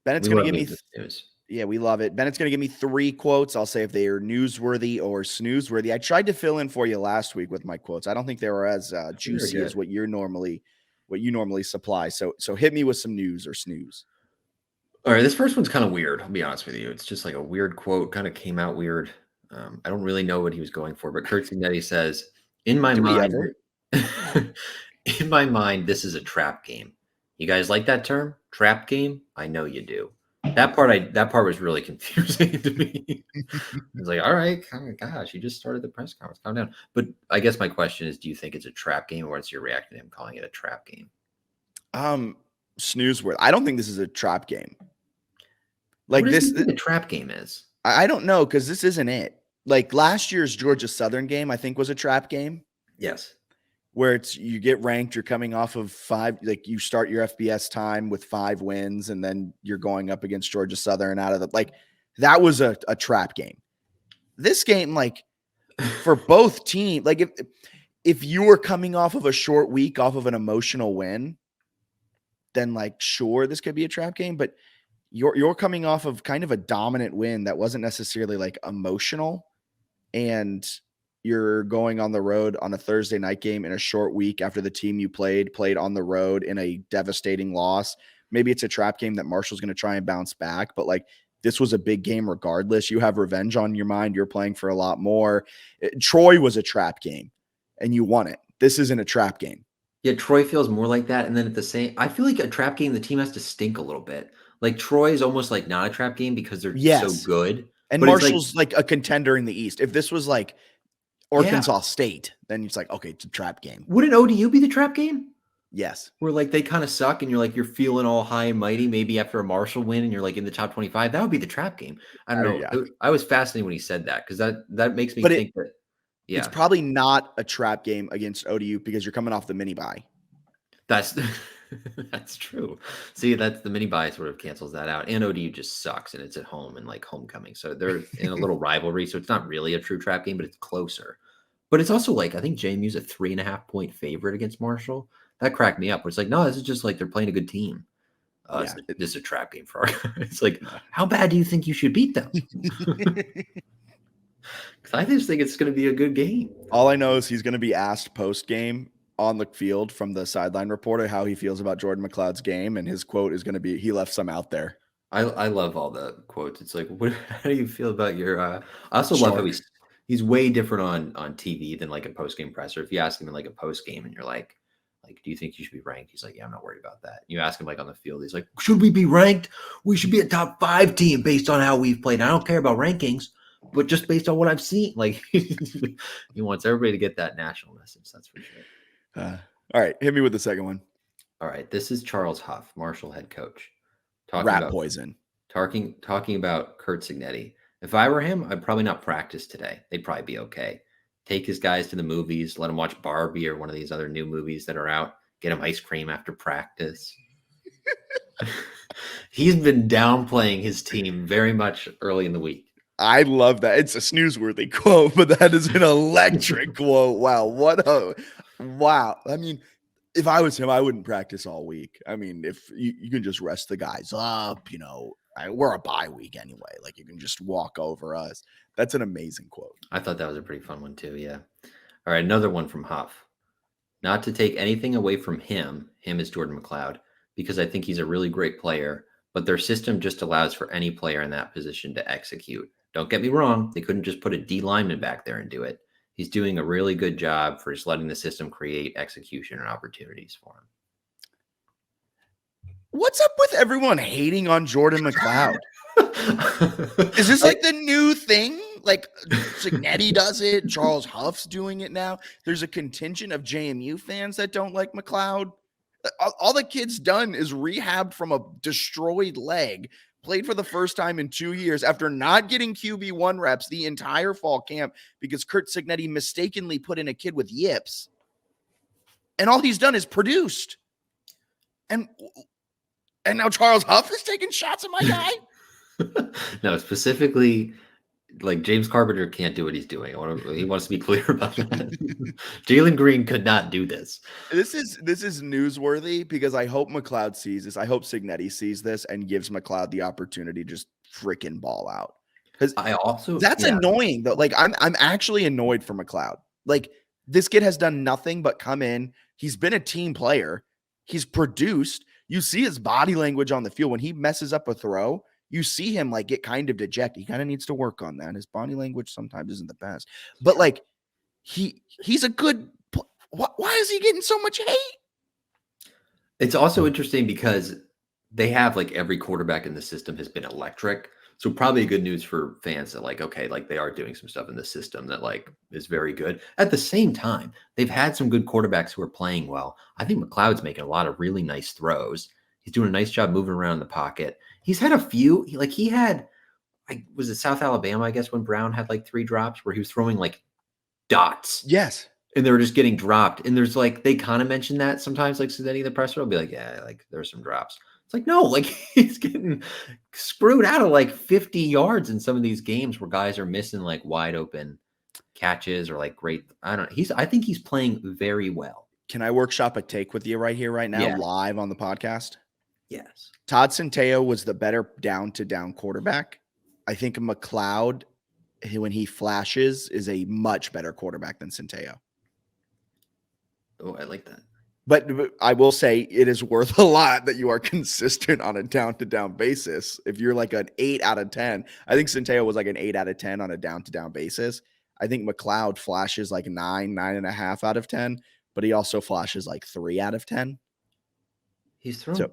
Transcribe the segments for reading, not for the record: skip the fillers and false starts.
Bennett's We going to love give me, me some news. yeah, we love it. Bennett's going to give me 3 quotes. I'll say if they are newsworthy or snoozeworthy. I tried to fill in for you last week with my quotes. I don't think they were as juicy as what you normally supply. So hit me with some news or snooze. All right, this first one's kind of weird. I'll be honest with you. It's just like a weird quote, kind of came out weird. I don't really know what he was going for, but Kurt Signetti says, "In my Do we mind, ever? in my mind, this is a trap game. You guys like that term, trap game? I know you do." That part was really confusing to me. I was like, "All right, oh my gosh, you just started the press conference. Calm down." But I guess my question is, do you think it's a trap game, or what's your reaction to him calling it a trap game? Snoozeworthy. I don't think this is a trap game. What Like does he this, think a trap game is? I don't know because this isn't it. Like last year's Georgia Southern game, I think was a trap game Yes. where it's you get ranked, you're coming off of 5, like you start your FBS time with 5 wins, and then you're going up against Georgia Southern out of the like that was a trap game. This game, like for both teams, like if you were coming off of a short week off of an emotional win, then like sure this could be a trap game, but you're coming off of kind of a dominant win that wasn't necessarily like emotional, and you're going on the road on a Thursday night game in a short week after the team you played on the road in a devastating loss. Maybe it's a trap game that Marshall's going to try and bounce back, but like this was a big game regardless. You have revenge on your mind. You're playing for a lot more. Troy was a trap game and you won it. This isn't a trap game. Yeah, Troy feels more like that. And then at the same, I feel like a trap game, the team has to stink a little bit. Like Troy is almost like not a trap game because they're so Yes. good. And But it's like, Marshall's like a contender in the East. If this was like yeah, Arkansas State, then it's like, okay, it's a trap game. wouldn't ODU be the trap game? Yes. Where like they kind of suck and you're feeling all high and mighty, maybe after a Marshall win and you're like in the top 25. That would be the trap game. I don't know. Yeah. I was fascinated when he said that because that makes me But think that, it's yeah, probably not a trap game against ODU because you're coming off the mini bye. that's that's true. See, that's the mini bye sort of cancels that out. And ODU just sucks and it's at home and like homecoming. So they're in a little rivalry. So it's not really a true trap game, but it's closer. But it's also like I think JMU's a 3.5-point favorite against Marshall. That cracked me up. Where it's like, no, this is just like they're playing a good team. Yeah. This is a trap game for our It's like, how bad do you think you should beat them? I just think it's going to be a good game. All I know is he's going to be asked post game on the field from the sideline reporter how he feels about Jordan McLeod's game, and his quote is going to be, "He left some out there." I love all the quotes. It's like, how do you feel about your? I also love how he's way different on TV than like a post game presser. If you ask him in like a post game and you're like, do you think you should be ranked? He's like, yeah, I'm not worried about that. You ask him like on the field, he's like, should we be ranked? We should be a top 5 team based on how we've played. I don't care about rankings, but just based on what I've seen, like he wants everybody to get that national message. That's for sure. All right, hit me with the second one. All right, this is Charles Huff, Marshall head coach, talking Rat about poison. Talking about Kurt Signetti. If I were him, I'd probably not practice today. They'd probably be okay. Take his guys to the movies, let him watch Barbie or one of these other new movies that are out, get him ice cream after practice. He's been downplaying his team very much early in the week. I love that. It's a snoozeworthy quote, but that is an electric quote. Wow. I mean, if I was him, I wouldn't practice all week. I mean, if you can just rest the guys up, we're a bye week anyway. Like you can just walk over us. That's an amazing quote. I thought that was a pretty fun one too. Yeah. All right. Another one from Huff. Not to take anything away from him is Jordan McLeod, because I think he's a really great player, but their system just allows for any player in that position to execute. Don't get me wrong. They couldn't just put a D lineman back there and do it. He's doing a really good job for just letting the system create execution and opportunities for him. What's up with everyone hating on Jordan McLeod? Is this like the new thing? Like Signetti does it. Charles Huff's doing it now. There's a contingent of JMU fans that don't like McLeod. All the kid's done is rehabbed from a destroyed leg, played for the first time in 2 years after not getting QB1 reps the entire fall camp because Kurt Signetti mistakenly put in a kid with yips. And all he's done is produced. And now Charles Huff is taking shots at my guy? No, specifically like James Carpenter can't do what he's doing. He wants to be clear about that. Jalen Green could not do this. This is newsworthy because I hope McLeod sees this. I hope Signetti sees this and gives McLeod the opportunity to just freaking ball out. Because I also that's annoying though. Like I'm actually annoyed for McLeod. Like this kid has done nothing but come in. He's been a team player. He's produced. You see his body language on the field when he messes up a throw. You see him like get kind of dejected. He kind of needs to work on that. His body language sometimes isn't the best, but like he's a good. Why is he getting so much hate? It's also interesting because they have like every quarterback in the system has been electric. So probably good news for fans that like, okay, like they are doing some stuff in the system that like is very good. At the same time, they've had some good quarterbacks who are playing well. I think McLeod's making a lot of really nice throws. He's doing a nice job moving around the pocket. He's had a few, he had, like, was it South Alabama, I guess, when Brown had like 3 drops where he was throwing like dots. Yes. And they were just getting dropped. And there's like, they kind of mention that sometimes, like, Cincinnati, the presser will be like, yeah, like there's some drops. It's like, no, like he's getting screwed out of like 50 yards in some of these games where guys are missing like wide open catches or like great. I think he's playing very well. Can I workshop a take with you right here, right now, live on the podcast? Yes. Todd Centeio was the better down-to-down quarterback. I think McLeod, when he flashes, is a much better quarterback than Centeio. Oh, I like that. But I will say it is worth a lot that you are consistent on a down-to-down basis. If you're like an 8 out of 10, I think Centeio was like an 8 out of 10 on a down-to-down basis. I think McLeod flashes like 9.5 out of 10, but he also flashes like 3 out of 10. He's thrown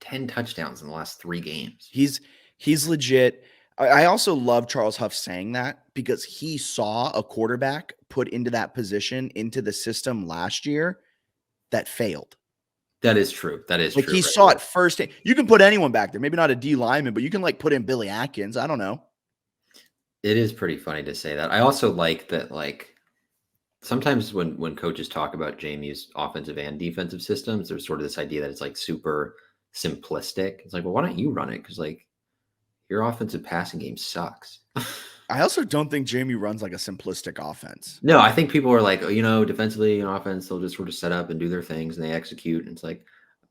10 touchdowns in the last 3 games. He's legit. I also love Charles Huff saying that because he saw a quarterback put into that position, into the system last year that failed. That is true. That is like true. He saw it first. You can put anyone back there. Maybe not a D lineman, but you can like put in Billy Atkins. I don't know. It is pretty funny to say that. I also like that, like, sometimes when coaches talk about JMU's offensive and defensive systems, there's sort of this idea that it's like super simplistic. It's like, well, why don't you run it? Because like your offensive passing game sucks. I also don't think JMU runs like a simplistic offense. No, I think people are like, defensively and offense, they'll just sort of set up and do their things and they execute. And it's like,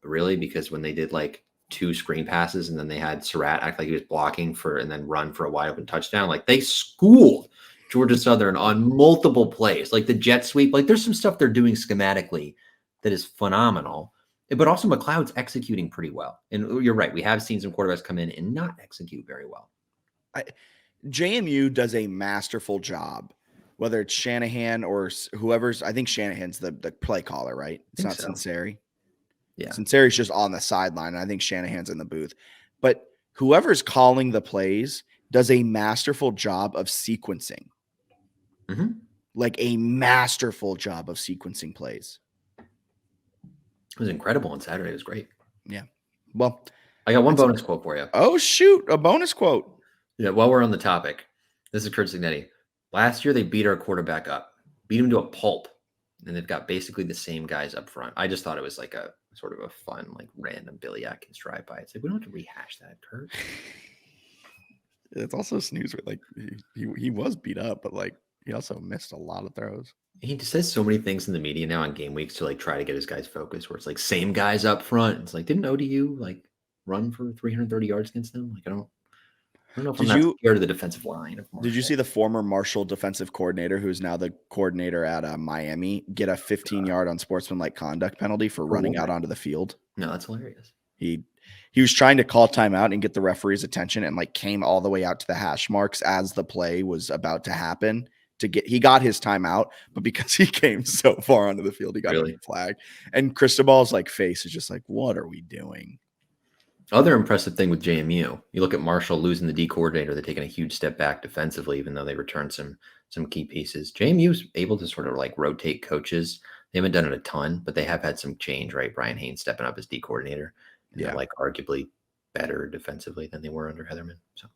really? Because when they did like 2 screen passes and then they had Surratt act like he was blocking for and then run for a wide open touchdown, like they schooled Georgia Southern on multiple plays, like the jet sweep. Like there's some stuff they're doing schematically that is phenomenal. But also McLeod's executing pretty well. And you're right. We have seen some quarterbacks come in and not execute very well. JMU does a masterful job, whether it's Shanahan or whoever's. I think Shanahan's the play caller, right? It's not so. Sinceri. Yeah. Sinceri's just on the sideline, and I think Shanahan's in the booth. But whoever's calling the plays does a masterful job of sequencing. Mm-hmm. Like a masterful job of sequencing plays. It was incredible on Saturday. It was great. Yeah. Well, I got one bonus quote for you. Oh, shoot. A bonus quote. Yeah. While we're on the topic, this is Kurt Signetti. Last year, they beat our quarterback up, beat him to a pulp, and they've got basically the same guys up front. I just thought it was like a sort of a fun, like random Billy Atkins drive-by. It's like, we don't have to rehash that, Kurt. It's also Snooze. Like he was beat up, but like he also missed a lot of throws. He just says so many things in the media now on game weeks to like try to get his guys focused, where it's like same guys up front. It's like, didn't ODU like run for 330 yards against them? Like I don't know if I'm not scared of the defensive line. Did you see the former Marshall defensive coordinator, who's now the coordinator at Miami, get a 15-yard unsportsmanlike conduct penalty for running out onto the field? No, that's hilarious. He was trying to call timeout and get the referee's attention, and like came all the way out to the hash marks as the play was about to happen. He got his timeout, but because he came so far onto the field, he got a flag. And Cristobal's like face is just like, what are we doing? Other impressive thing with JMU, you look at Marshall losing the D coordinator. They're taking a huge step back defensively, even though they returned some key pieces. JMU's able to sort of like rotate coaches. They haven't done it a ton, but they have had some change, right? Brian Haynes stepping up as D coordinator. And they're like arguably better defensively than they were under Heatherman. So